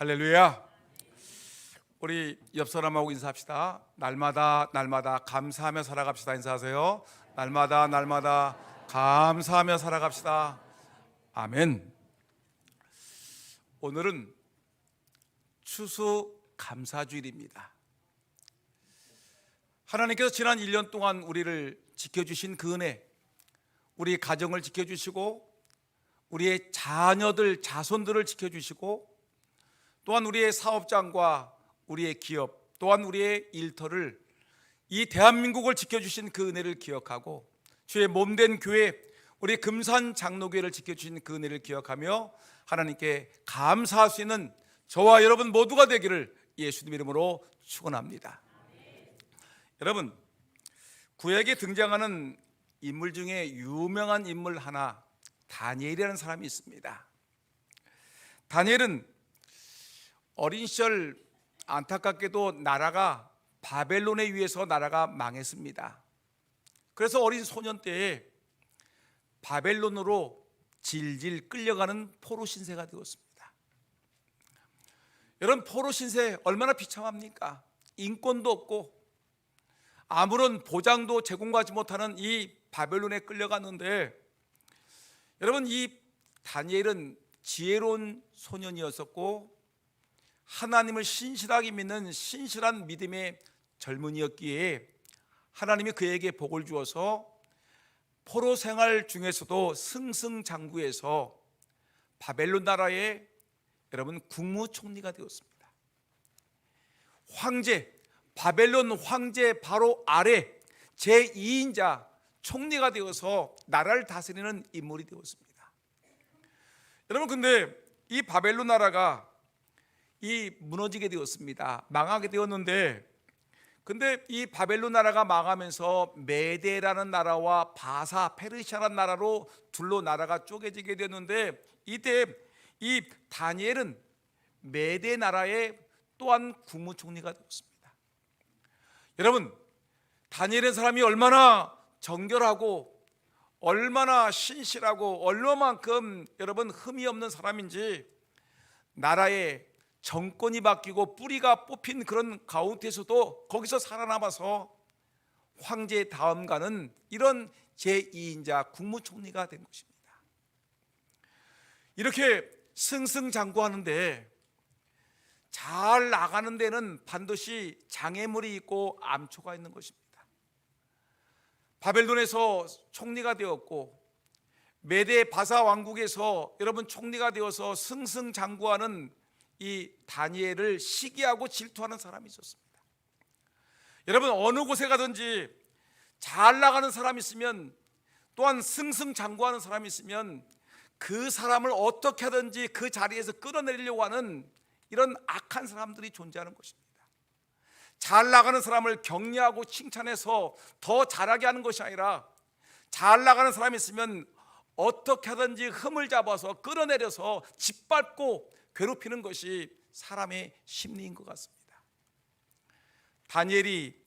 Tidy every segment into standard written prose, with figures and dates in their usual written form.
할렐루야. 우리 옆 사람하고 인사합시다. 날마다 감사하며 살아갑시다. 인사하세요. 날마다 감사하며 살아갑시다. 아멘. 오늘은 추수감사주일입니다. 하나님께서 지난 1년 동안 우리를 지켜주신 그 은혜, 우리 가정을 지켜주시고 우리의 자녀들, 자손들을 지켜주시고 또한 우리의 사업장과 우리의 기업, 또한 우리의 일터를, 이 대한민국을 지켜주신 그 은혜를 기억하고 주의 몸된 교회, 우리 금산 장로교회를 지켜주신 그 은혜를 기억하며 하나님께 감사할 수 있는 저와 여러분 모두가 되기를 예수님 이름으로 축원합니다. 여러분, 구약에 등장하는 인물 중에 유명한 인물 하나, 다니엘이라는 사람이 있습니다. 다니엘은 어린 시절 안타깝게도 나라가 바벨론에 의해서 나라가 망했습니다. 그래서 어린 소년 때에 바벨론으로 질질 끌려가는 포로 신세가 되었습니다. 여러분, 포로 신세 얼마나 비참합니까? 인권도 없고 아무런 보장도 제공하지 못하는 이 바벨론에 끌려갔는데, 여러분, 이 다니엘은 지혜로운 소년이었었고 하나님을 신실하게 믿는 신실한 믿음의 젊은이였기에 하나님이 그에게 복을 주어서 포로 생활 중에서도 승승장구해서 바벨론 나라의 여러분 국무총리가 되었습니다. 황제, 바벨론 황제 바로 아래 제2인자 총리가 되어서 나라를 다스리는 인물이 되었습니다. 여러분, 근데 이 바벨론 나라가 무너지게 되었습니다. 망하게 되었는데, 근데 이 바벨론 나라가 망하면서 메데라는 나라와 바사, 페르시아라는 나라로 둘로 나라가 쪼개지게 되었는데, 이때 이 다니엘은 메데 나라의 또한 국무총리가 되었습니다. 여러분, 다니엘은 사람이 얼마나 정결하고 얼마나 신실하고 얼마만큼 여러분 흠이 없는 사람인지, 나라의 정권이 바뀌고 뿌리가 뽑힌 그런 가운데서도 거기서 살아남아서 황제 다음 가는 이런 제2인자 국무총리가 된 것입니다. 이렇게 승승장구하는데 잘 나가는 데는 반드시 장애물이 있고 암초가 있는 것입니다. 바벨론에서 총리가 되었고 메데 바사 왕국에서 여러분 총리가 되어서 승승장구하는 이 다니엘을 시기하고 질투하는 사람이 있었습니다. 여러분, 어느 곳에 가든지 잘 나가는 사람이 있으면, 또한 승승장구하는 사람이 있으면 그 사람을 어떻게 하든지 그 자리에서 끌어내리려고 하는 이런 악한 사람들이 존재하는 것입니다. 잘 나가는 사람을 격려하고 칭찬해서 더 잘하게 하는 것이 아니라, 잘 나가는 사람이 있으면 어떻게 하든지 흠을 잡아서 끌어내려서 짓밟고 괴롭히는 것이 사람의 심리인 것 같습니다. 다니엘이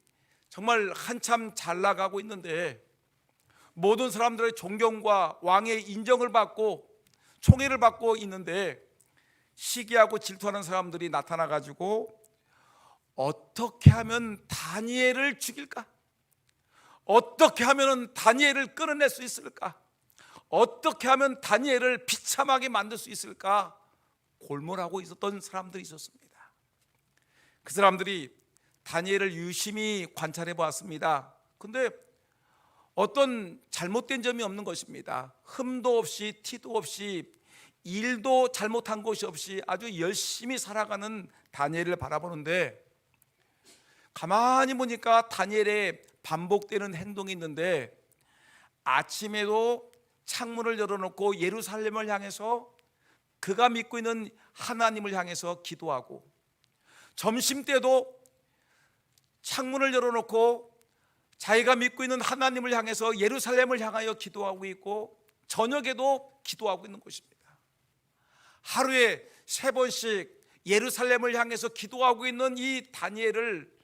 정말 한참 잘 나가고 있는데 모든 사람들의 존경과 왕의 인정을 받고 총애를 받고 있는데, 시기하고 질투하는 사람들이 나타나 가지고 어떻게 하면 다니엘을 죽일까? 어떻게 하면 다니엘을 끌어낼 수 있을까? 어떻게 하면 다니엘을 비참하게 만들 수 있을까? 골몰하고 있었던 사람들이 있었습니다. 그 사람들이 다니엘을 유심히 관찰해 보았습니다. 근데 어떤 잘못된 점이 없는 것입니다. 흠도 없이 티도 없이 일도 잘못한 것이 없이 아주 열심히 살아가는 다니엘을 바라보는데, 가만히 보니까 다니엘의 반복되는 행동이 있는데, 아침에도 창문을 열어놓고 예루살렘을 향해서 그가 믿고 있는 하나님을 향해서 기도하고, 점심 때도 창문을 열어놓고 자기가 믿고 있는 하나님을 향해서 예루살렘을 향하여 기도하고 있고, 저녁에도 기도하고 있는 것입니다. 하루에 3번씩 예루살렘을 향해서 기도하고 있는 이 다니엘을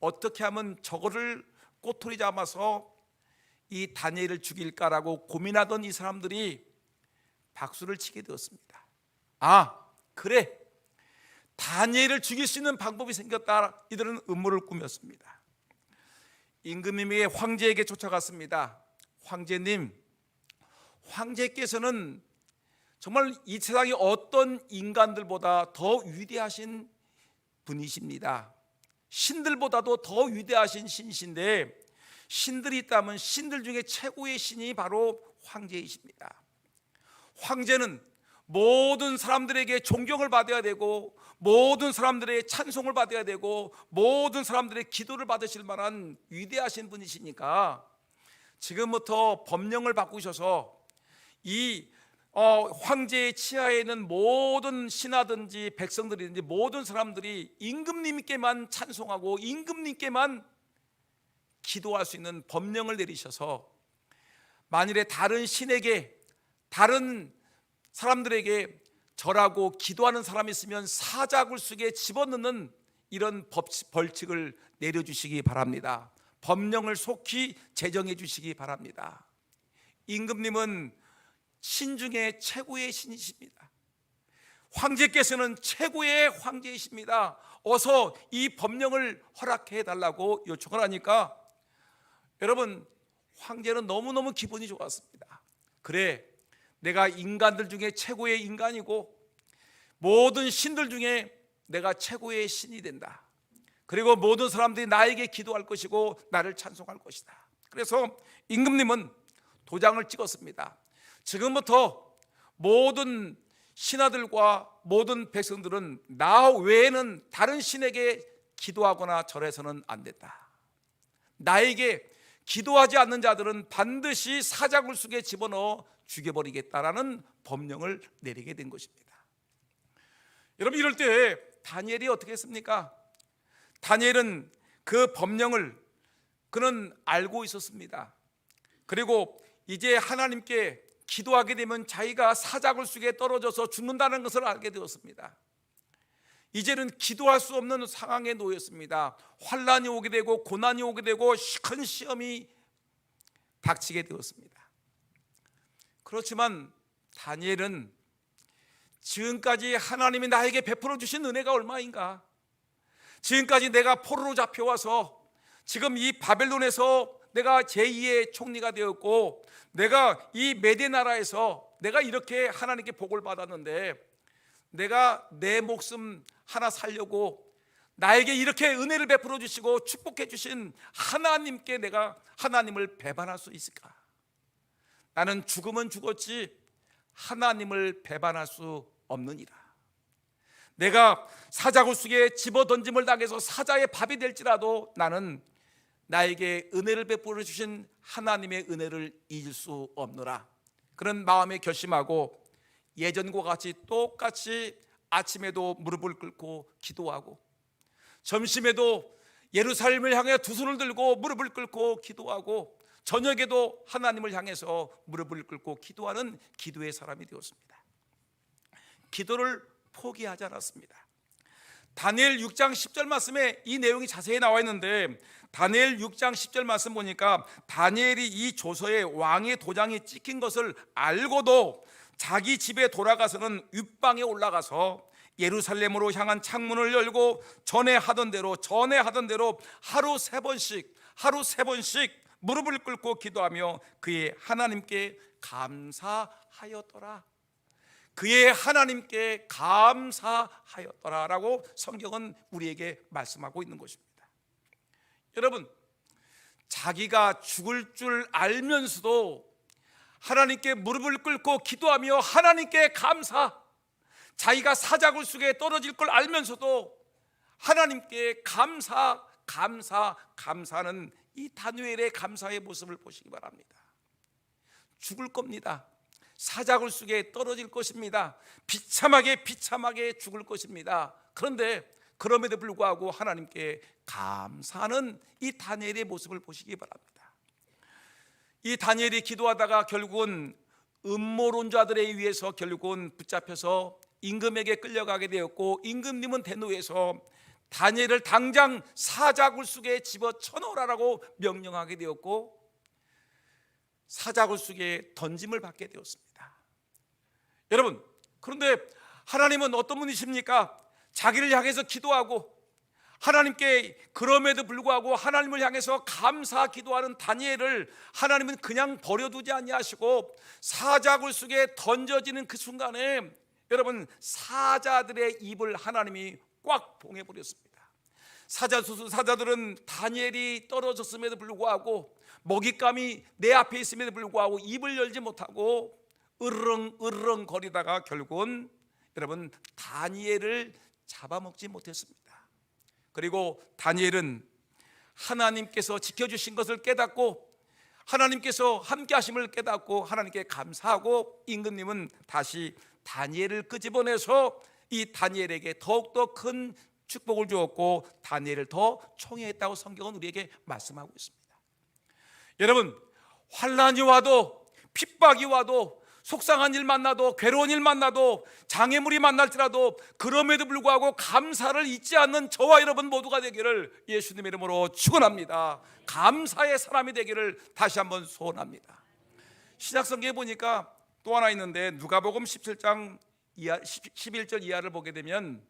어떻게 하면 저거를 꼬투리 잡아서 이 다니엘을 죽일까라고 고민하던 이 사람들이 박수를 치게 되었습니다. 아, 그래, 다니엘을 죽일 수 있는 방법이 생겼다. 이들은 음모를 꾸몄습니다. 임금님이 황제에게 쫓아갔습니다. 황제님, 황제께서는 정말 이 세상의 어떤 인간들보다 더 위대하신 분이십니다. 신들보다도 더 위대하신 신이신데, 신들이 있다면 신들 중에 최고의 신이 바로 황제이십니다. 황제는 모든 사람들에게 존경을 받아야 되고, 모든 사람들의 찬송을 받아야 되고, 모든 사람들의 기도를 받으실 만한 위대하신 분이시니까 지금부터 법령을 바꾸셔서 이 황제의 치하에 있는 모든 신하든지 백성들이든지 모든 사람들이 임금님께만 찬송하고 임금님께만 기도할 수 있는 법령을 내리셔서, 만일에 다른 신에게, 다른 사람들에게 절하고 기도하는 사람이 있으면 사자굴 속에 집어넣는 이런 벌칙을 내려주시기 바랍니다. 법령을 속히 제정해 주시기 바랍니다. 임금님은 신 중에 최고의 신이십니다. 황제께서는 최고의 황제이십니다. 어서 이 법령을 허락해 달라고 요청을 하니까, 여러분, 황제는 너무너무 기분이 좋았습니다. 그래, 내가 인간들 중에 최고의 인간이고 모든 신들 중에 내가 최고의 신이 된다. 그리고 모든 사람들이 나에게 기도할 것이고 나를 찬송할 것이다. 그래서 임금님은 도장을 찍었습니다. 지금부터 모든 신하들과 모든 백성들은 나 외에는 다른 신에게 기도하거나 절해서는 안 된다. 나에게 기도하지 않는 자들은 반드시 사자굴 속에 집어넣어 죽여버리겠다라는 법령을 내리게 된 것입니다. 여러분, 이럴 때 다니엘이 어떻게 했습니까? 다니엘은 그 법령을 그는 알고 있었습니다. 그리고 이제 하나님께 기도하게 되면 자기가 사자굴 속에 떨어져서 죽는다는 것을 알게 되었습니다. 이제는 기도할 수 없는 상황에 놓였습니다. 환난이 오게 되고 고난이 오게 되고 큰 시험이 닥치게 되었습니다. 그렇지만 다니엘은 지금까지 하나님이 나에게 베풀어 주신 은혜가 얼마인가, 지금까지 내가 포로로 잡혀와서 지금 이 바벨론에서 내가 제2의 총리가 되었고, 내가 이 메대 나라에서 내가 이렇게 하나님께 복을 받았는데, 내가 내 목숨 하나 살려고 나에게 이렇게 은혜를 베풀어 주시고 축복해 주신 하나님께 내가 하나님을 배반할 수 있을까? 나는 죽으면 죽었지 하나님을 배반할 수 없느니라. 내가 사자굴 속에 집어던짐을 당해서 사자의 밥이 될지라도 나는 나에게 은혜를 베풀어 주신 하나님의 은혜를 잊을 수 없노라. 그런 마음에 결심하고 예전과 같이 똑같이 아침에도 무릎을 꿇고 기도하고, 점심에도 예루살렘을 향해 두 손을 들고 무릎을 꿇고 기도하고, 저녁에도 하나님을 향해서 무릎을 꿇고 기도하는 기도의 사람이 되었습니다. 기도를 포기하지 않았습니다. 다니엘 6장 10절 말씀에 이 내용이 자세히 나와 있는데, 다니엘 6장 10절 말씀 보니까 다니엘이 이 조서에 왕의 도장이 찍힌 것을 알고도 자기 집에 돌아가서는 윗방에 올라가서 예루살렘으로 향한 창문을 열고 전에 하던 대로 하루 세 번씩 무릎을 꿇고 기도하며 그의 하나님께 감사하였더라. 그의 하나님께 감사하였더라라고 성경은 우리에게 말씀하고 있는 것입니다. 여러분, 자기가 죽을 줄 알면서도 하나님께 무릎을 꿇고 기도하며 하나님께 자기가 사자굴 속에 떨어질 걸 알면서도 하나님께 감사하는 이 다니엘의 감사의 모습을 보시기 바랍니다. 죽을 겁니다. 사자굴 속에 떨어질 것입니다. 비참하게 죽을 것입니다. 그런데 그럼에도 불구하고 하나님께 감사하는 이 다니엘의 모습을 보시기 바랍니다. 이 다니엘이 기도하다가 결국은 음모론자들에 의해서 결국은 붙잡혀서 임금에게 끌려가게 되었고, 임금님은 대노해서 다니엘을 당장 사자굴 속에 집어쳐넣으라고 명령하게 되었고, 사자굴 속에 던짐을 받게 되었습니다. 여러분, 그런데 하나님은 어떤 분이십니까? 자기를 향해서 기도하고 하나님께 그럼에도 불구하고 하나님을 향해서 감사 기도하는 다니엘을 하나님은 그냥 버려두지 아니하시고 사자굴 속에 던져지는 그 순간에 여러분 사자들의 입을 하나님이 꽉 봉해버렸습니다. 사자들은 다니엘이 떨어졌음에도 불구하고 먹잇감이 내 앞에 있음에도 불구하고 입을 열지 못하고 으르렁 거리다가 결국은 여러분 다니엘을 잡아먹지 못했습니다. 그리고 다니엘은 하나님께서 지켜주신 것을 깨닫고 하나님께서 함께 하심을 깨닫고 하나님께 감사하고 임금님은 다시 다니엘을 끄집어내서 이 다니엘에게 더욱더 큰 축복을 주었고 다니엘을 더 총애했다고 성경은 우리에게 말씀하고 있습니다. 여러분, 환난이 와도 핍박이 와도 속상한 일 만나도 괴로운 일 만나도 장애물이 만날지라도 그럼에도 불구하고 감사를 잊지 않는 저와 여러분 모두가 되기를 예수님의 이름으로 축원합니다. 감사의 사람이 되기를 다시 한번 소원합니다. 신약성경에 보니까 또 하나 있는데 누가복음 17장 11절 이하를 보게 되면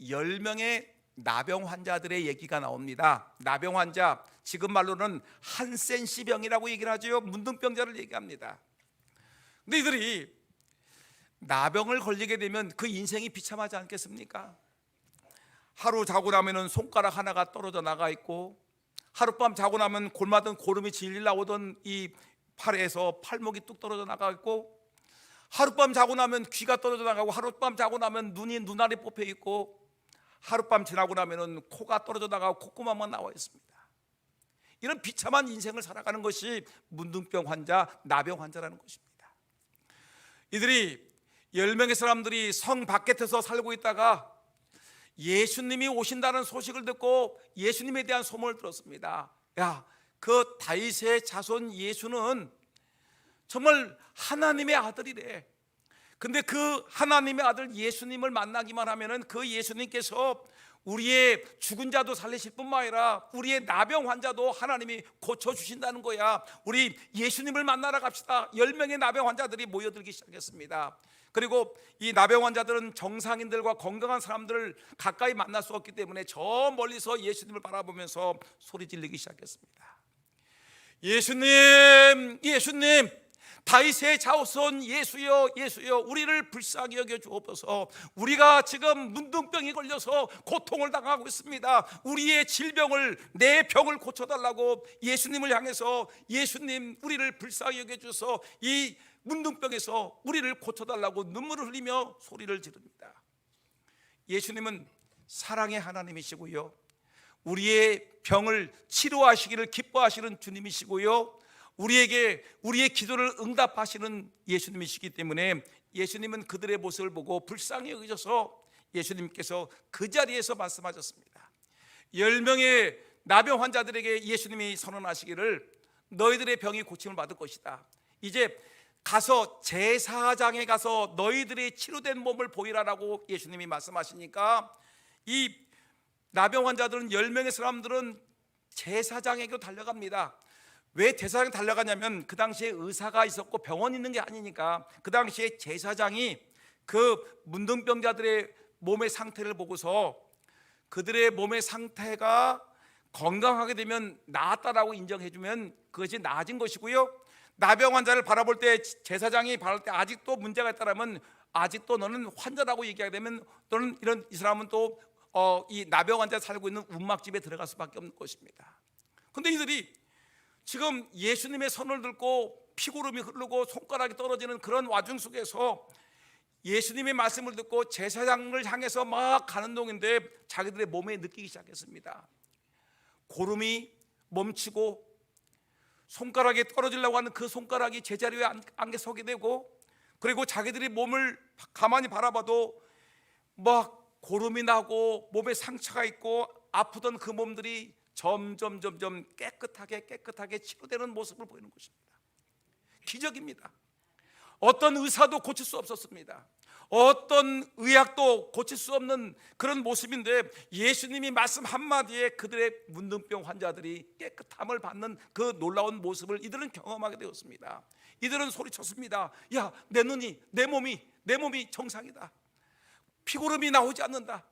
10명의 나병 환자들의 얘기가 나옵니다. 나병 환자, 지금 말로는 한센시병이라고 얘기를 하죠. 문둥병자를 얘기합니다. 근데 이들이 나병을 걸리게 되면 그 인생이 비참하지 않겠습니까? 하루 자고 나면 손가락 하나가 떨어져 나가 있고 하룻밤 자고 나면 골마든 고름이 질질 나오던 이 팔에서 팔목이 뚝 떨어져 나가 있고 하룻밤 자고 나면 귀가 떨어져 나가고 하룻밤 자고 나면 눈알이 뽑혀 있고 하룻밤 지나고 나면 코가 떨어져 나가고 콧구멍만 나와 있습니다. 이런 비참한 인생을 살아가는 것이 문둥병 환자, 나병 환자라는 것입니다. 이들이 10명의 사람들이 성 밖에서 살고 있다가 예수님이 오신다는 소식을 듣고 예수님에 대한 소문을 들었습니다. 야, 그 다윗의 자손 예수는 정말 하나님의 아들이래. 근데 그 하나님의 아들 예수님을 만나기만 하면은 그 예수님께서 우리의 죽은 자도 살리실 뿐만 아니라 우리의 나병 환자도 하나님이 고쳐주신다는 거야. 우리 예수님을 만나러 갑시다. 10명의 나병 환자들이 모여들기 시작했습니다. 그리고 이 나병 환자들은 정상인들과 건강한 사람들을 가까이 만날 수 없기 때문에 저 멀리서 예수님을 바라보면서 소리 지르기 시작했습니다. 예수님, 예수님, 다윗의 자손 예수여, 예수여, 우리를 불쌍히 여겨 주옵소서. 우리가 지금 문둥병이 걸려서 고통을 당하고 있습니다. 우리의 질병을, 내 병을 고쳐달라고 예수님을 향해서 예수님, 우리를 불쌍히 여겨 주셔서 이 문둥병에서 우리를 고쳐달라고 눈물을 흘리며 소리를 지릅니다. 예수님은 사랑의 하나님이시고요, 우리의 병을 치료하시기를 기뻐하시는 주님이시고요, 우리의 기도를 응답하시는 예수님이시기 때문에 예수님은 그들의 모습을 보고 불쌍히 여기셔서 예수님께서 그 자리에서 말씀하셨습니다. 10명의 나병 환자들에게 예수님이 선언하시기를 너희들의 병이 고침을 받을 것이다. 이제 가서 제사장에 가서 너희들의 치료된 몸을 보이라라고 예수님이 말씀하시니까 이 나병 환자들은 10명의 사람들은 제사장에게로 달려갑니다. 왜 제사장이 달려가냐면 그 당시에 의사가 있었고 병원 있는 게 아니니까 그 당시에 제사장이 그 문둥병자들의 몸의 상태를 보고서 그들의 몸의 상태가 건강하게 되면 나았다라고 인정해주면 그것이 나아진 것이고요, 나병 환자를 바라볼 때 제사장이 바라볼 때 아직도 문제가 있다면 아직도 너는 환자라고 얘기하게 되면 또는 이 사람은 또 이 나병 환자 살고 있는 움막집에 들어갈 수밖에 없는 것입니다. 그런데 이들이 지금 예수님의 손을 들고 피고름이 흐르고 손가락이 떨어지는 그런 와중 속에서 예수님의 말씀을 듣고 제사장을 향해서 막 가는 동인데 자기들의 몸에 느끼기 시작했습니다. 고름이 멈추고 손가락에 떨어지려고 하는 그 손가락이 제자리에 안개 서게 되고, 그리고 자기들이 몸을 가만히 바라봐도 막 고름이 나고 몸에 상처가 있고 아프던 그 몸들이 점점 깨끗하게 치료되는 모습을 보이는 것입니다. 기적입니다. 어떤 의사도 고칠 수 없었습니다. 어떤 의학도 고칠 수 없는 그런 모습인데 예수님이 말씀 한마디에 그들의 문둥병 환자들이 깨끗함을 받는 그 놀라운 모습을 이들은 경험하게 되었습니다. 이들은 소리쳤습니다. 야, 내 몸이 정상이다. 피고름이 나오지 않는다.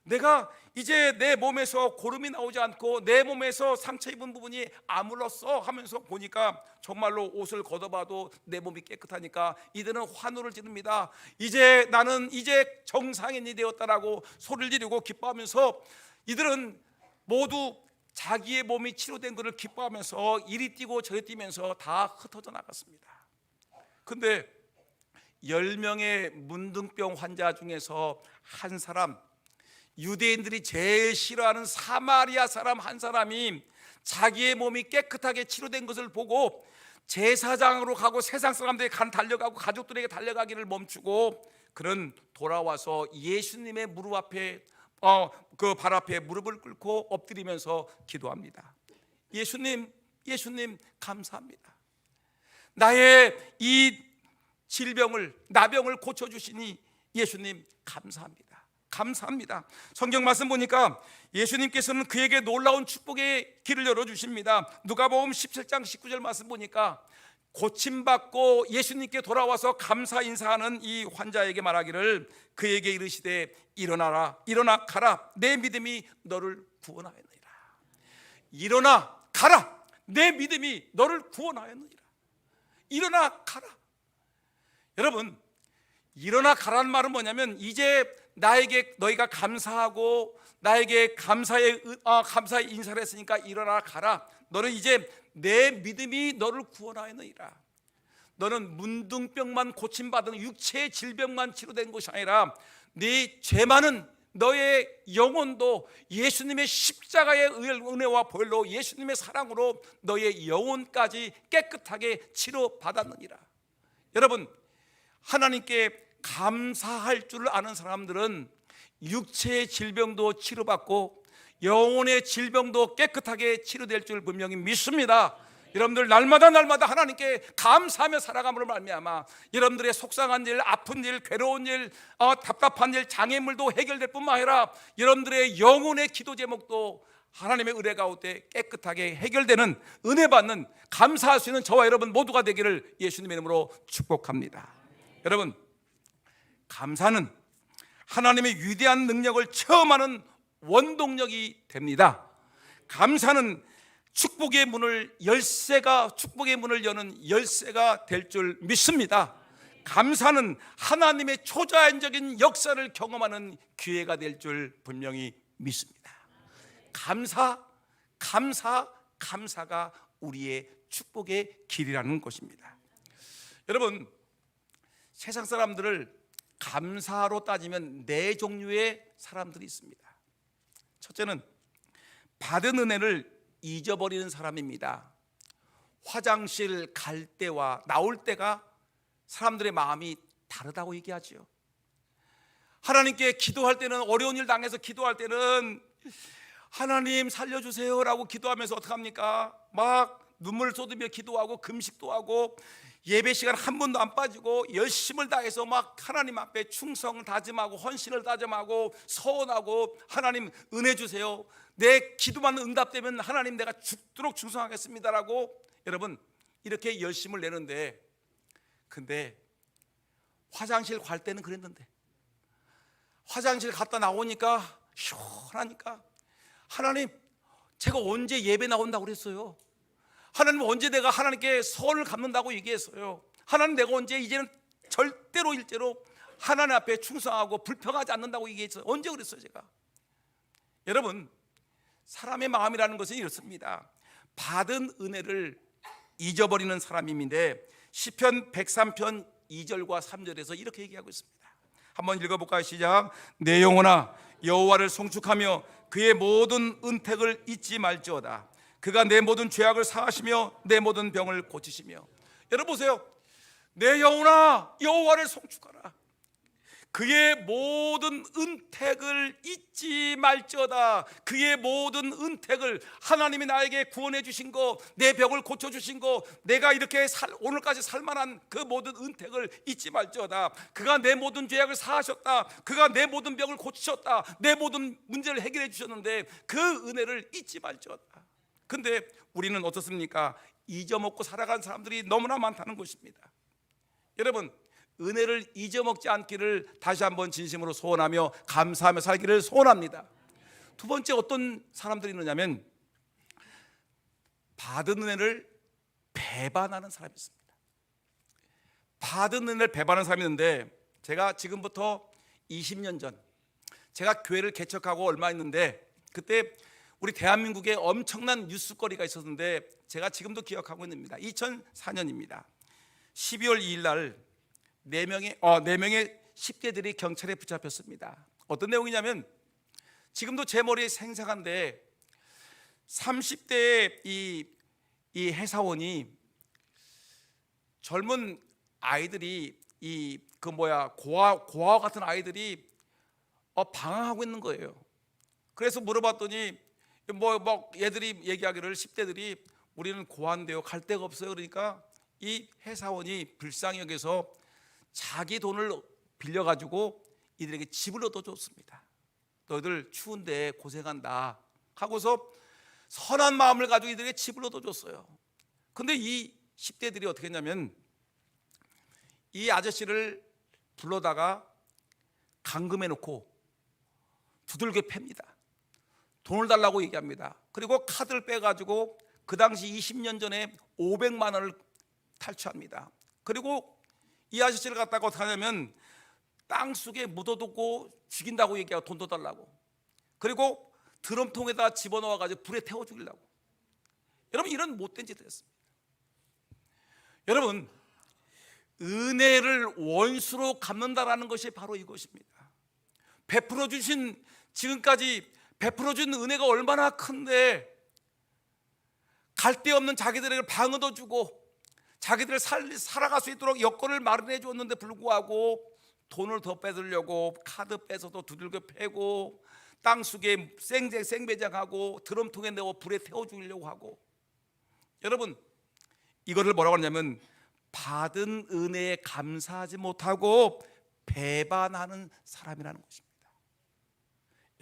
내가 이제 내 몸에서 고름이 나오지 않고 내 몸에서 상처 입은 부분이 아물렀어 하면서 보니까 정말로 옷을 걷어봐도 내 몸이 깨끗하니까 이들은 환호를 지릅니다. 이제 나는 이제 정상인이 되었다라고 소리를 지르고 기뻐하면서 이들은 모두 자기의 몸이 치료된 것을 기뻐하면서 이리 뛰고 저리 뛰면서 다 흩어져 나갔습니다. 근데 10명의 문둥병 환자 중에서 한 사람, 유대인들이 제일 싫어하는 사마리아 사람 한 사람이 자기의 몸이 깨끗하게 치료된 것을 보고 제사장으로 가고 세상 사람들이 달려가고 가족들에게 달려가기를 멈추고 그는 돌아와서 예수님의 무릎 앞에 그 발 앞에 무릎을 꿇고 엎드리면서 기도합니다. 예수님 감사합니다. 나의 이 나병을 고쳐주시니 예수님 감사합니다. 성경 말씀 보니까 예수님께서는 그에게 놀라운 축복의 길을 열어주십니다. 누가복음 17장 19절 말씀 보니까 고침받고 예수님께 돌아와서 감사 인사하는 이 환자에게 말하기를 그에게 이르시되 일어나 가라 내 믿음이 너를 구원하였느니라. 일어나 가라 내 믿음이 너를 구원하였느니라. 일어나 가라. 여러분, 일어나 가라는 말은 뭐냐면 이제 나에게 너희가 감사하고 나에게 감사의 인사를 했으니까 일어나 가라. 너는 이제 내 믿음이 너를 구원하였느니라. 너는 문둥병만 고침받은 육체의 질병만 치료된 것이 아니라 네 죄 많은 너의 영혼도 예수님의 십자가의 은혜와 보혈로 예수님의 사랑으로 너의 영혼까지 깨끗하게 치료받았느니라. 여러분, 하나님께 감사할 줄 아는 사람들은 육체의 질병도 치료받고 영혼의 질병도 깨끗하게 치료될 줄 분명히 믿습니다. 여러분들 날마다 하나님께 감사하며 살아감으로 말미암아 여러분들의 속상한 일, 아픈 일, 괴로운 일, 답답한 일, 장애물도 해결될 뿐만 아니라 여러분들의 영혼의 기도 제목도 하나님의 은혜 가운데 깨끗하게 해결되는 은혜 받는 감사할 수 있는 저와 여러분 모두가 되기를 예수님의 이름으로 축복합니다. 여러분, 감사는 하나님의 위대한 능력을 체험하는 원동력이 됩니다. 감사는 축복의 문을 여는 열쇠가 될 줄 믿습니다. 감사는 하나님의 초자연적인 역사를 경험하는 기회가 될 줄 분명히 믿습니다. 감사가 우리의 축복의 길이라는 것입니다. 여러분, 세상 사람들을 감사로 따지면 네 종류의 사람들이 있습니다. 첫째는 받은 은혜를 잊어버리는 사람입니다. 화장실 갈 때와 나올 때가 사람들의 마음이 다르다고 얘기하죠. 하나님께 기도할 때는, 어려운 일 당해서 기도할 때는 하나님 살려주세요 라고 기도하면서 어떡합니까? 막 눈물을 쏟으며 기도하고 금식도 하고 예배 시간 한 번도 안 빠지고 열심을 다해서 막 하나님 앞에 충성을 다짐하고 헌신을 다짐하고 서원하고 하나님 은혜 주세요, 내 기도만 응답되면 하나님 내가 죽도록 충성하겠습니다라고 여러분 이렇게 열심을 내는데, 근데 화장실 갈 때는 그랬는데 화장실 갔다 나오니까 시원하니까 하나님 제가 언제 예배 나온다고 그랬어요? 하나님 언제 내가 하나님께 선을 갚는다고 얘기했어요? 하나님 내가 언제 이제는 절대로 일제로 하나님 앞에 충성하고 불평하지 않는다고 얘기했어요? 언제 그랬어요 제가? 여러분, 사람의 마음이라는 것은 이렇습니다. 받은 은혜를 잊어버리는 사람인데 시편 103편 2절과 3절에서 이렇게 얘기하고 있습니다. 한번 읽어볼까요? 시작. 내 영혼아 여호와를 송축하며 그의 모든 은택을 잊지 말지어다. 그가 내 모든 죄악을 사하시며 내 모든 병을 고치시며. 여러분 보세요. 내 영혼아 여호와를 송축하라. 그의 모든 은택을 잊지 말지어다. 그의 모든 은택을, 하나님이 나에게 구원해 주신 거, 내 병을 고쳐 주신 거, 내가 이렇게 오늘까지 살만한 그 모든 은택을 잊지 말지어다. 그가 내 모든 죄악을 사하셨다. 그가 내 모든 병을 고치셨다. 내 모든 문제를 해결해 주셨는데 그 은혜를 잊지 말지어다. 근데 우리는 어떻습니까? 잊어먹고 살아간 사람들이 너무나 많다는 것입니다. 여러분, 은혜를 잊어먹지 않기를 다시 한번 진심으로 소원하며 감사하며 살기를 소원합니다. 두 번째, 어떤 사람들이 있느냐면 받은 은혜를 배반하는 사람이 있습니다. 받은 은혜를 배반하는 사람이 있는데, 제가 지금부터 20년 전 제가 교회를 개척하고 얼마 있는데, 그때 우리 대한민국에 엄청난 뉴스거리가 있었는데, 제가 지금도 기억하고 있습니다. 2004년입니다. 12월 2일 날 4명의 10대들이 경찰에 붙잡혔습니다. 어떤 내용이냐면, 지금도 제 머리에 생생한데, 30대의 이 회사원이, 젊은 아이들이 고아 같은 아이들이 방황하고 있는 거예요. 그래서 물어봤더니 얘들이 얘기하기를, 10대들이 우리는 고아인데요, 갈 데가 없어요. 그러니까 이 회사원이 불쌍히 여겨서 자기 돈을 빌려가지고 이들에게 집을 얻어줬습니다. 너희들 추운데 고생한다 하고서 선한 마음을 가지고 이들에게 집을 얻어줬어요. 근데 이 10대들이 어떻게 했냐면, 이 아저씨를 불러다가 감금해 놓고 두들겨 팹니다. 돈을 달라고 얘기합니다. 그리고 카드를 빼가지고 그 당시 20년 전에 500만 원을 탈취합니다. 그리고 이 아저씨를 갖다가 어떻게 하냐면 땅속에 묻어두고 죽인다고 얘기하고 돈도 달라고, 그리고 드럼통에다 집어넣어가지고 불에 태워 죽이려고. 여러분, 이런 못된 짓을 했습니다. 여러분, 은혜를 원수로 갚는다라는 것이 바로 이것입니다. 지금까지 베풀어준 은혜가 얼마나 큰데, 갈 데 없는 자기들에게 방어도 주고 자기들 살아갈 수 있도록 여건을 마련해 줬는데 불구하고 돈을 더 뺏으려고 카드 뺏어도 두들겨 패고, 땅속에 생배장하고 드럼통에 넣어 불에 태워 죽이려고 하고. 여러분, 이거를 뭐라고 하냐면 받은 은혜에 감사하지 못하고 배반하는 사람이라는 것입니다.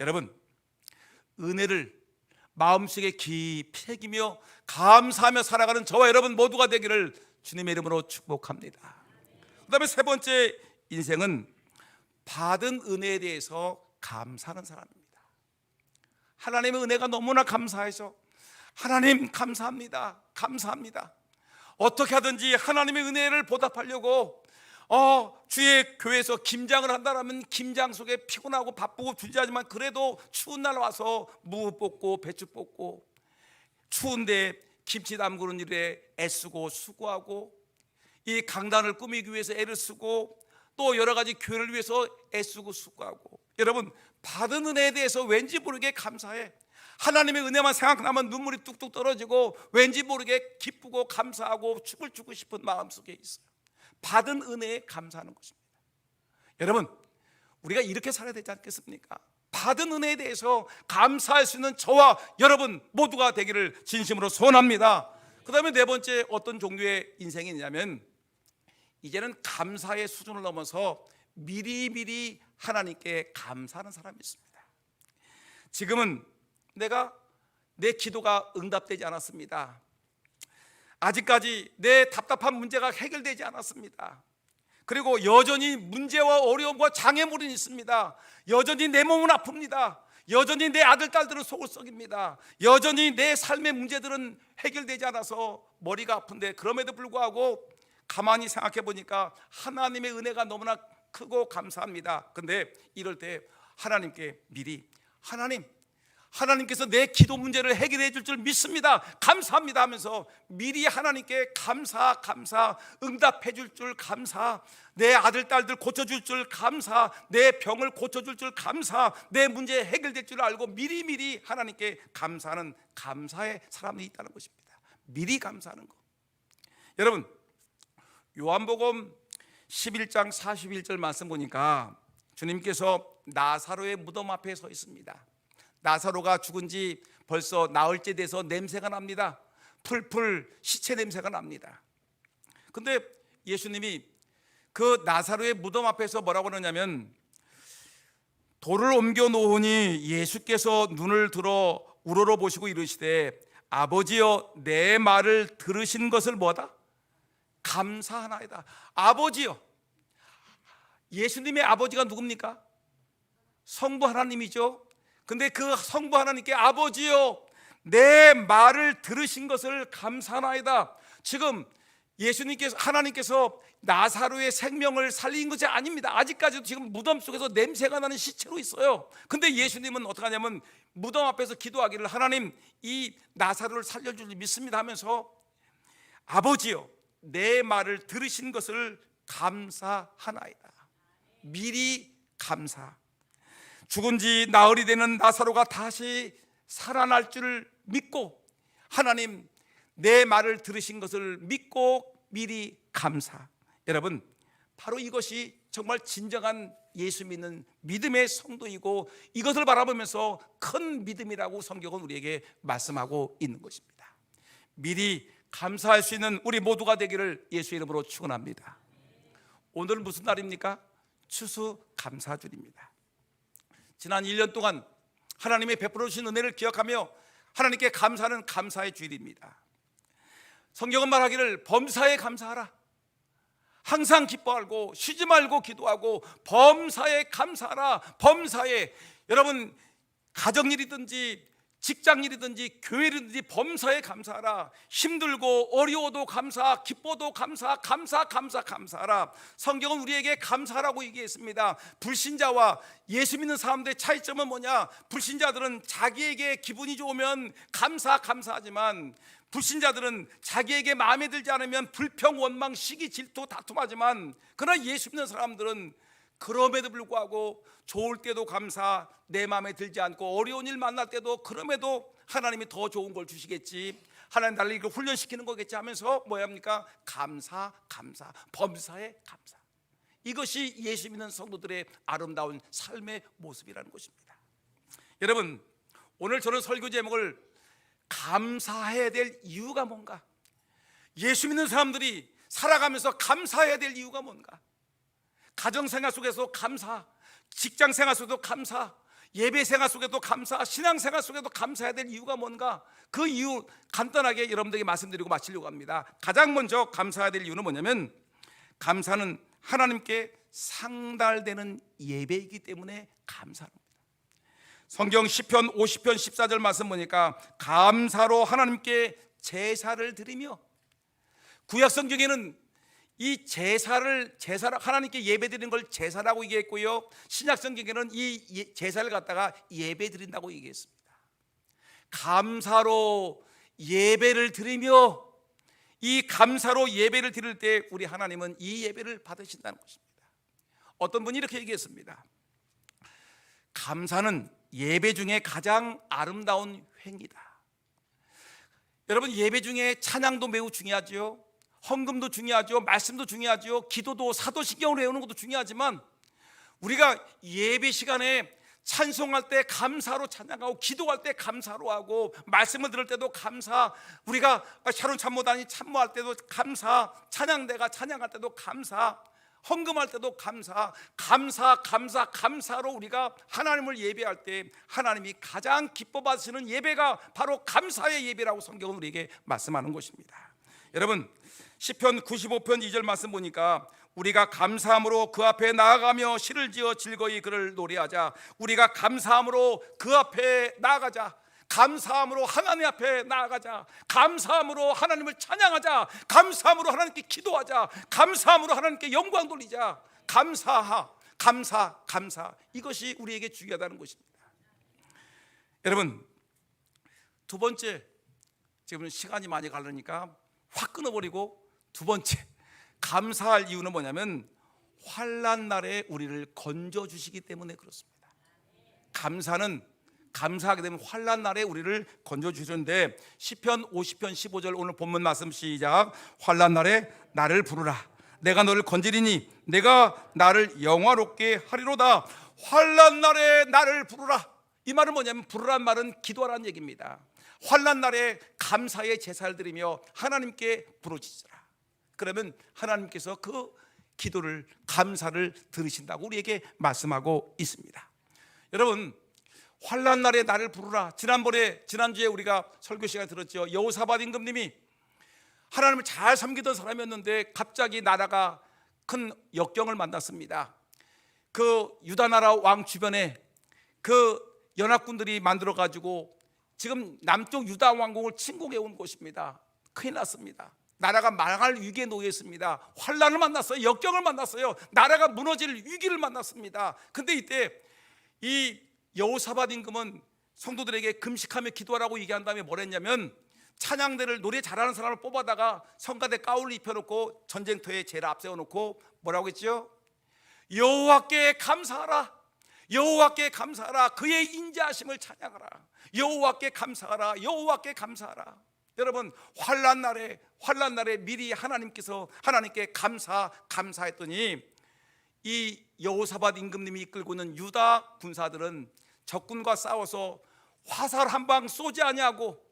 여러분, 은혜를 마음속에 깊이 새기며 감사하며 살아가는 저와 여러분 모두가 되기를 주님의 이름으로 축복합니다. 그 다음에 세 번째, 인생은 받은 은혜에 대해서 감사하는 사람입니다. 하나님의 은혜가 너무나 감사해서, 하나님 감사합니다, 감사합니다. 어떻게 하든지 하나님의 은혜를 보답하려고 주의 교회에서 김장을 한다라면 김장 속에 피곤하고 바쁘고 분주하지만 그래도 추운 날 와서 무 뽑고 배추 뽑고, 추운데 김치 담그는 일에 애쓰고 수고하고, 이 강단을 꾸미기 위해서 애를 쓰고, 또 여러 가지 교회를 위해서 애쓰고 수고하고. 여러분, 받은 은혜에 대해서 왠지 모르게 감사해. 하나님의 은혜만 생각나면 눈물이 뚝뚝 떨어지고 왠지 모르게 기쁘고 감사하고 춤을 추고 싶은 마음속에 있어요. 받은 은혜에 감사하는 것입니다. 여러분, 우리가 이렇게 살아야 되지 않겠습니까? 받은 은혜에 대해서 감사할 수 있는 저와 여러분 모두가 되기를 진심으로 소원합니다. 그 다음에 네 번째, 어떤 종류의 인생이 있냐면, 이제는 감사의 수준을 넘어서 미리미리 하나님께 감사하는 사람이 있습니다. 지금은 내 기도가 응답되지 않았습니다. 아직까지 내 답답한 문제가 해결되지 않았습니다. 그리고 여전히 문제와 어려움과 장애물이 있습니다. 여전히 내 몸은 아픕니다. 여전히 내 아들 딸들은 속을 썩입니다. 여전히 내 삶의 문제들은 해결되지 않아서 머리가 아픈데, 그럼에도 불구하고 가만히 생각해 보니까 하나님의 은혜가 너무나 크고 감사합니다. 근데 이럴 때 하나님께 미리, 하나님께서 내 기도 문제를 해결해 줄 줄 믿습니다, 감사합니다 하면서 미리 하나님께 감사, 응답해 줄 줄 감사, 내 아들 딸들 고쳐줄 줄 감사, 내 병을 고쳐줄 줄 감사, 내 문제 해결될 줄 알고 미리미리 하나님께 감사하는 감사의 사람이 있다는 것입니다. 미리 감사하는 것. 여러분, 요한복음 11장 41절 말씀 보니까 주님께서 나사로의 무덤 앞에 서 있습니다. 나사로가 죽은 지 벌써 나흘째 돼서 냄새가 납니다. 풀풀 시체 냄새가 납니다. 근데 예수님이 그 나사로의 무덤 앞에서 뭐라고 하느냐면, 돌을 옮겨 놓으니 예수께서 눈을 들어 우러러 보시고 이르시되, 아버지여, 내 말을 들으신 것을 뭐다? 감사하나이다. 아버지여, 예수님의 아버지가 누굽니까? 성부 하나님이죠. 근데 그 성부 하나님께 아버지요, 내 말을 들으신 것을 감사하나이다. 지금 예수님께서, 하나님께서 나사로의 생명을 살린 것이 아닙니다. 아직까지도 지금 무덤 속에서 냄새가 나는 시체로 있어요. 근데 예수님은 어떻게 하냐면 무덤 앞에서 기도하기를, 하나님 이 나사로를 살려줄 줄 믿습니다 하면서, 아버지요, 내 말을 들으신 것을 감사하나이다. 미리 감사. 죽은 지 나흘이 되는 나사로가 다시 살아날 줄 믿고, 하나님 내 말을 들으신 것을 믿고 미리 감사. 여러분, 바로 이것이 정말 진정한 예수 믿는 믿음의 성도이고, 이것을 바라보면서 큰 믿음이라고 성경은 우리에게 말씀하고 있는 것입니다. 미리 감사할 수 있는 우리 모두가 되기를 예수 이름으로 축원합니다. 오늘은 무슨 날입니까? 추수감사주일입니다. 지난 1년 동안 하나님의 베풀어 주신 은혜를 기억하며 하나님께 감사하는 감사의 주일입니다. 성경은 말하기를 범사에 감사하라. 항상 기뻐하고 쉬지 말고 기도하고 범사에 감사하라. 범사에, 여러분 가정일이든지 직장일이든지 교회일이든지 범사에 감사하라. 힘들고 어려워도 감사, 기뻐도 감사, 감사하라. 성경은 우리에게 감사라고 얘기했습니다. 불신자와 예수 믿는 사람들의 차이점은 뭐냐? 불신자들은 자기에게 기분이 좋으면 감사하지만, 불신자들은 자기에게 마음에 들지 않으면 불평, 원망, 시기, 질투, 다툼하지만, 그러나 예수 믿는 사람들은 그럼에도 불구하고 좋을 때도 감사, 내 마음에 들지 않고 어려운 일 만날 때도 그럼에도 하나님이 더 좋은 걸 주시겠지, 하나님 나를 이거 훈련시키는 거겠지 하면서 뭐야 합니까? 감사, 범사에 감사. 이것이 예수 믿는 성도들의 아름다운 삶의 모습이라는 것입니다. 여러분, 오늘 저는 설교 제목을 감사해야 될 이유가 뭔가, 예수 믿는 사람들이 살아가면서 감사해야 될 이유가 뭔가, 가정생활 속에서 감사, 직장생활 속에도 감사, 예배생활 속에도 감사, 신앙생활 속에도 감사해야 될 이유가 뭔가, 그 이유 간단하게 여러분들에게 말씀드리고 마치려고 합니다. 가장 먼저 감사해야 될 이유는 뭐냐면, 감사는 하나님께 상달되는 예배이기 때문에 감사합니다. 성경 시편 50편 14절 말씀 보니까 감사로 하나님께 제사를 드리며, 구약 성경에는 이 제사를 하나님께 예배드리는 걸 제사라고 얘기했고요, 신약 성경에는 이 제사를 갖다가 예배드린다고 얘기했습니다. 감사로 예배를 드리며, 이 감사로 예배를 드릴 때 우리 하나님은 이 예배를 받으신다는 것입니다. 어떤 분이 이렇게 얘기했습니다. 감사는 예배 중에 가장 아름다운 행위다. 여러분, 예배 중에 찬양도 매우 중요하죠, 헌금도 중요하죠, 말씀도 중요하죠, 기도도 사도신경을 외우는 것도 중요하지만, 우리가 예배 시간에 찬송할 때 감사로 찬양하고, 기도할 때 감사로 하고, 말씀을 들을 때도 감사, 우리가 샤론 참모단이 참모할 때도 감사, 찬양대가 찬양할 때도 감사, 헌금할 때도 감사로 우리가 하나님을 예배할 때 하나님이 가장 기뻐 받으시는 예배가 바로 감사의 예배라고 성경은 우리에게 말씀하는 것입니다. 여러분, 시편 95편 2절 말씀 보니까 우리가 감사함으로 그 앞에 나아가며 시를 지어 즐거이 그를 노래하자. 우리가 감사함으로 그 앞에 나아가자. 감사함으로 하나님 앞에 나아가자. 감사함으로 하나님을 찬양하자. 감사함으로 하나님께 기도하자. 감사함으로 하나님께 영광 돌리자. 감사. 이것이 우리에게 중요하다는 것입니다. 여러분, 두 번째, 지금 시간이 많이 가려니까 확 끊어버리고, 두 번째 감사할 이유는 뭐냐면 환난 날에 우리를 건져주시기 때문에 그렇습니다. 감사하게 되면 환난 날에 우리를 건져주시는데, 시편 50편 15절 오늘 본문 말씀 시작. 환난 날에 나를 부르라. 내가 너를 건지리니 내가 나를 영화롭게 하리로다. 환난 날에 나를 부르라. 이 말은 뭐냐면, 부르란 말은 기도하라는 얘기입니다. 환난 날에 감사의 제사를 드리며 하나님께 부르짖으라. 그러면 하나님께서 그 기도를, 감사를 들으신다고 우리에게 말씀하고 있습니다. 여러분, 환난 날에 나를 부르라. 지난주에 우리가 설교 시간에 들었죠. 여호사밧 임금님이 하나님을 잘 섬기던 사람이었는데 갑자기 나라가 큰 역경을 만났습니다. 그 유다 나라 왕 주변에 그 연합군들이 만들어 가지고 지금 남쪽 유다 왕국을 침공해 온 곳입니다. 큰일 났습니다. 나라가 망할 위기에 놓여 있습니다. 환란을 만났어요. 역경을 만났어요. 나라가 무너질 위기를 만났습니다. 근데 이때 이 여호사밧 임금은 성도들에게 금식하며 기도하라고 얘기한 다음에 뭘 했냐면, 찬양대를 노래 잘하는 사람을 뽑아다가 성가대 가운을 입혀놓고 전쟁터에 제일 앞세워놓고 뭐라고 했죠? 여호와께 감사하라, 여호와께 감사하라, 그의 인자하심을 찬양하라, 여호와께 감사하라, 여호와께 감사하라. 여러분, 환난 날에 미리 하나님께 감사했더니 이 여호사밧 임금님이 이끌고 있는 유다 군사들은 적군과 싸워서 화살 한 방 쏘지 아니하고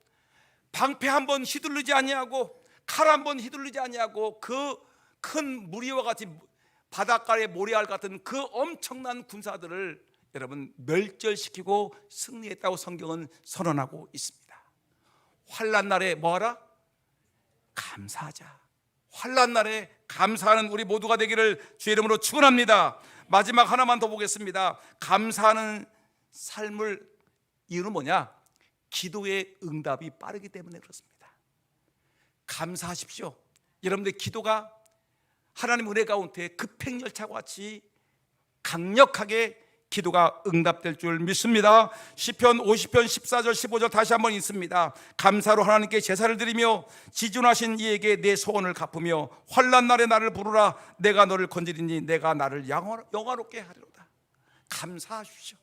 방패 한 번 휘둘르지 아니하고 칼 한 번 휘둘르지 아니하고 그 큰 무리와 같이 바닷가의 모래알 같은 그 엄청난 군사들을 여러분 멸절시키고 승리했다고 성경은 선언하고 있습니다. 환난 날에 뭐하라? 감사하자. 환난 날에 감사하는 우리 모두가 되기를 주의 이름으로 축원합니다. 마지막 하나만 더 보겠습니다. 감사하는 삶을 이유는 뭐냐? 기도의 응답이 빠르기 때문에 그렇습니다. 감사하십시오. 여러분들 기도가 하나님 은혜 가운데 급행열차와 같이 강력하게 기도가 응답될 줄 믿습니다. 시편 50편 14절 15절 다시 한번 읽습니다. 감사로 하나님께 제사를 드리며 지존하신 이에게 내 소원을 갚으며 환난 날에 나를 부르라. 내가 너를 건지리니 내가 나를 영화롭게 하리로다. 감사하십시오.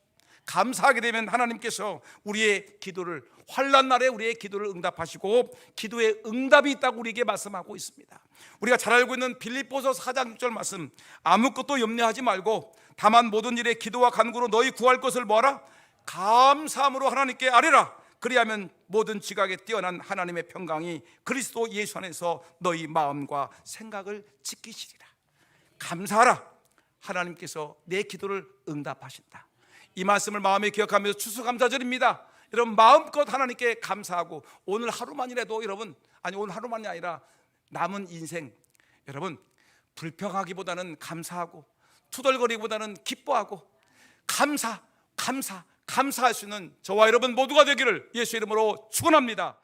감사하게 되면 하나님께서 우리의 기도를, 환난 날에 우리의 기도를 응답하시고 기도의 응답이 있다고 우리에게 말씀하고 있습니다. 우리가 잘 알고 있는 빌립보서 4장 6절 말씀, 아무것도 염려하지 말고 다만 모든 일에 기도와 간구로 너희 구할 것을 뭐하라? 감사함으로 하나님께 아뢰라. 그리하면 모든 지각에 뛰어난 하나님의 평강이 그리스도 예수 안에서 너희 마음과 생각을 지키시리라. 감사하라. 하나님께서 내 기도를 응답하신다. 이 말씀을 마음에 기억하면서 추수감사절입니다. 여러분 마음껏 하나님께 감사하고 오늘 하루만이라도 여러분, 아니 오늘 하루만이 아니라 남은 인생 여러분 불평하기보다는 감사하고 투덜거리기보다는 기뻐하고 감사할 수 있는 저와 여러분 모두가 되기를 예수 이름으로 축원합니다.